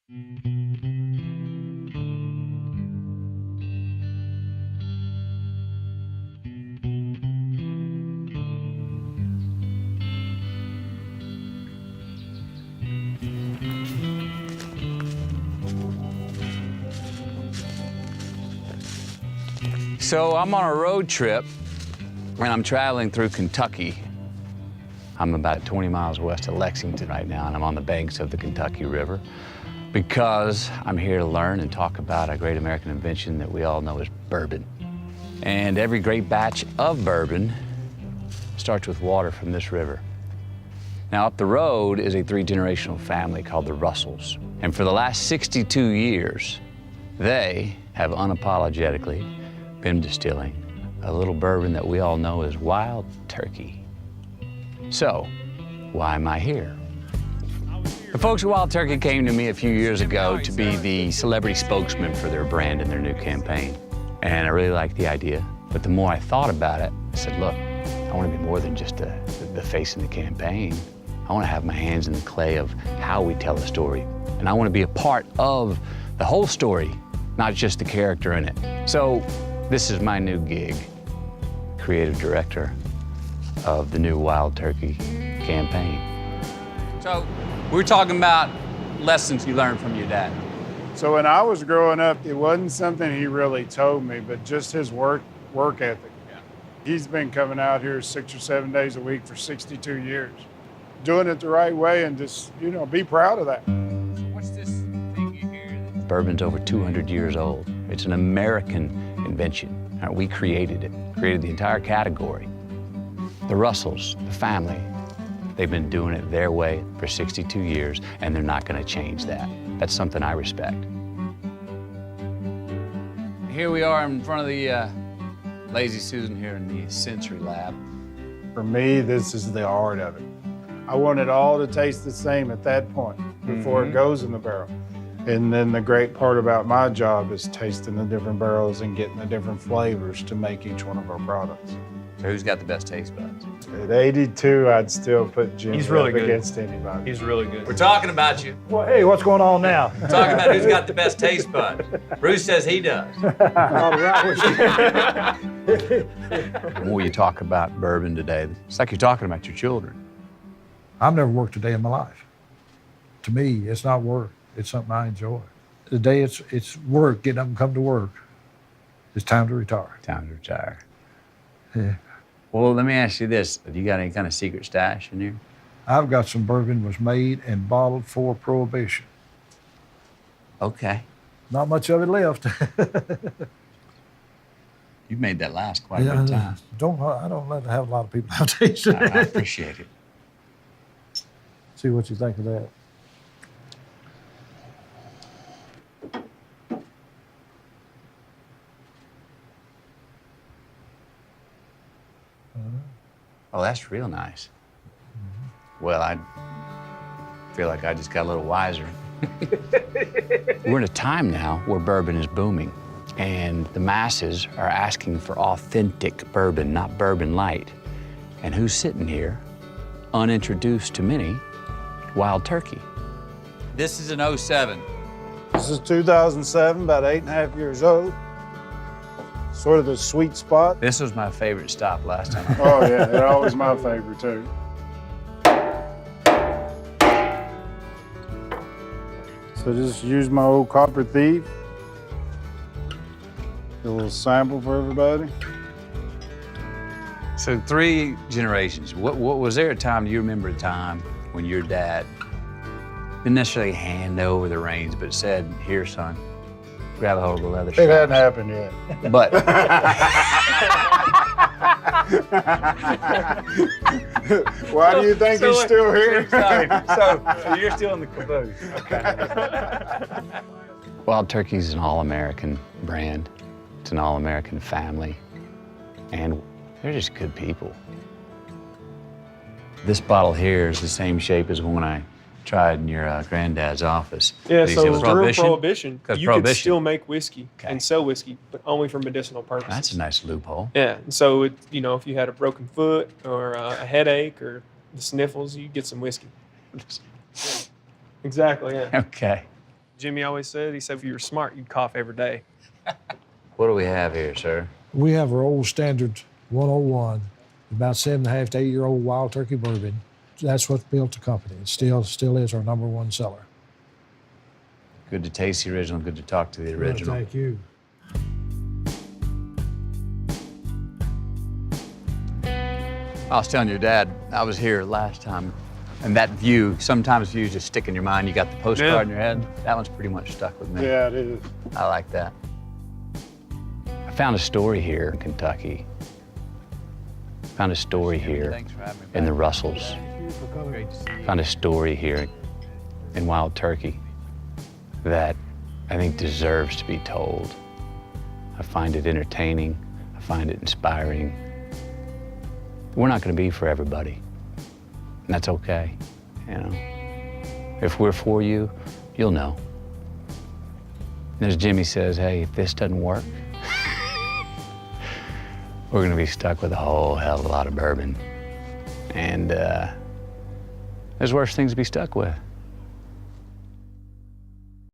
So I'm on a road trip, and I'm traveling through Kentucky. I'm about 20 miles west of Lexington right now, and I'm on the banks of the Kentucky River because I'm here to learn and talk about a great American invention that we all know is bourbon. And every great batch of bourbon starts with water from this river. Now, up the road is a three-generational family called the Russells. And for the last 62 years, they have unapologetically been distilling a little bourbon that we all know as Wild Turkey. So, why am I here? The folks at Wild Turkey came to me a few years ago to be the celebrity spokesman for their brand and their new campaign. And I really liked the idea, but the more I thought about it, I said, look, I want to be more than just the face in the campaign. I want to have my hands in the clay of how we tell the story. And I want to be a part of the whole story, not just the character in it. So this is my new gig, creative director of the new Wild Turkey campaign. So we're talking about lessons you learned from your dad. So when I was growing up, it wasn't something he really told me, but just his work ethic. Yeah. He's been coming out here 6 or 7 days a week for 62 years, doing it the right way, and just, be proud of that. So what's this thing you hear? Bourbon's over 200 years old. It's an American invention. We created it, created the entire category. The Russells, the family, they've been doing it their way for 62 years, and they're not going to change that. That's something I respect. Here we are in front of the Lazy Susan here in the sensory lab. For me, this is the art of it. I want it all to taste the same at that point before it goes in the barrel. And then the great part about my job is tasting the different barrels and getting the different flavors to make each one of our products. So who's got the best taste buds? At 82, I'd still put Jim really up good. against anybody. He's really good. We're talking about you. Well, hey, what's going on now? We're talking about who's got the best taste buds. Bruce says he does. The more you talk about bourbon today, it's like you're talking about your children. I've never worked a day in my life. To me, it's not work. It's something I enjoy. The day it's work, getting up and come to work, it's time to retire. Time to retire. Yeah. Well, let me ask you this. Have you got any kind of secret stash in here? I've got some bourbon was made and bottled for Prohibition. Okay. Not much of it left. You've made that last quite a good time. I don't let have a lot of people have taste it. I appreciate it. See what you think of that. Oh, that's real nice. Well, I feel like I just got a little wiser. We're in a time now where bourbon is booming, and the masses are asking for authentic bourbon, not bourbon light. And who's sitting here, unintroduced to many? Wild Turkey. This is an 07. This is 2007, about 8.5 years old. Sort of the sweet spot. This was my favorite stop last time. Oh yeah, they're always my favorite too. So just use my old Copper Thief. A little sample for everybody. So 3 generations. What was there a time, do you remember a time when your dad didn't necessarily hand over the reins, but said, here, son, grab a hold of the leather straps? It hadn't happened yet. But why do you think he's still here? So you're still in the caboose. Okay. Wild Turkey's an all-American brand. It's an all-American family. And they're just good people. This bottle here is the same shape as one I tried in your granddad's office. Yeah, so during Prohibition? Prohibition, you could still make whiskey Okay. and sell whiskey, but only for medicinal purposes. That's a nice loophole. Yeah, and so if you had a broken foot or a headache or the sniffles, you get some whiskey. Exactly, yeah. Okay. Jimmy always said, he said, if you were smart, you'd cough every day. What do we have here, sir? We have our old standard 101, about 7.5 to 8 year old wild turkey bourbon. That's what built the company. It still is our #1 seller. Good to taste the original, good to talk to the original. Well, thank you. I was telling your dad, I was here last time, and that view, sometimes views just stick in your mind. You got the postcard Yeah. in your head. That one's pretty much stuck with me. Yeah, it is. I like that. I found a story here in Kentucky. Found a story here in the Russells. Found a story here in Wild Turkey that I think deserves to be told. I find it entertaining. I find it inspiring. We're not going to be for everybody, and that's okay, you know. If we're for you, you'll know. And as Jimmy says, hey, if this doesn't work, we're going to be stuck with a whole hell of a lot of bourbon. And there's worse things to be stuck with.